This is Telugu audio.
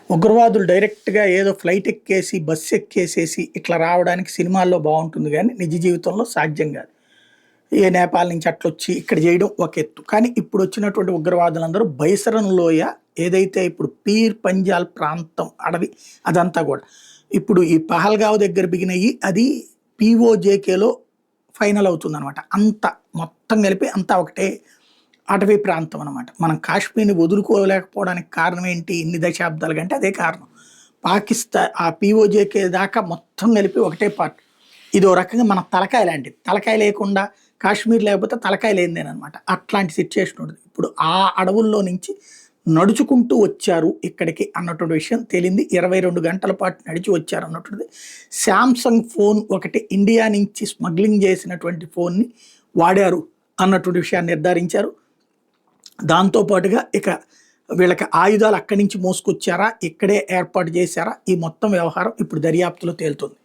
ఉగ్రవాదులు డైరెక్ట్‌గా ఏదో ఫ్లైట్ ఎక్కేసి, బస్ ఎక్కేసేసి ఇట్లా రావడానికి సినిమాల్లో బావుంటుంది గానీ, నిజ జీవితంలో సాధ్యం గాదు. నేపాల్ నుంచి అట్లొచ్చి ఇక్కడ జేయడం ఒక ఎత్తు. కానీ ఇప్పుడొచ్చినటువంటి ఉగ్రవాదులందరూ బైసరన్ లోయ ఏదైతే ఇప్పుడు పీర్ పంజాల్ ప్రాంతం అడవి అదంతా గూడా. ఇప్పుడు ఈ పహల్గావ్ దగ్గర బిగినయ్యి అది పీఓజేకేలో ఫైనల్ అవుతుందనమాట. మొత్తం కలిపి అంతా ఒకటే అటవీ ప్రాంతం అనమాట. మనం కాశ్మీర్‌ని వదులుకోలేకపోవడానికి కారణం ఏంటి? ఇన్ని దశాబ్దాలుగా అంటే అదే కారణం. ఆ పీఓజేకే దాకా మొత్తం కలిపి ఒకటే పార్ట్. ఇదో రకంగా మన తలకాయ లాంటిది. తలకాయ లేకుండా కాశ్మీర్ లేకపోతే తలకాయ లేనిదేననమాట. అట్లాంటి సిట్యుయేషన్ ఉంటది. ఇప్పుడు ఆ అడవుల్లో నుంచి నడుచుకుంటూ వచ్చారు ఇక్కడికి అన్నటువంటి విషయం తేలింది. 22 గంటల పాటు నడిచి వచ్చారు అన్నటువంటిది. సామ్‌సంగ్ ఫోన్ ఒకటి ఇండియా నుంచి స్మగ్లింగ్ చేసినటువంటి ఫోన్‌ని వాడారు అన్నటువంటి విషయాన్ని నిర్ధారించారు. దాంతో పాటుగా ఇక వీళ్ళకి ఆయుధాలు అక్కడి నుంచి మోసుకొచ్చారా? ఇక్కడే ఏర్పాటు చేశారా? ఈ మొత్తం వ్యవహారం ఇప్పుడు దర్యాప్తులో తేలుతుంది.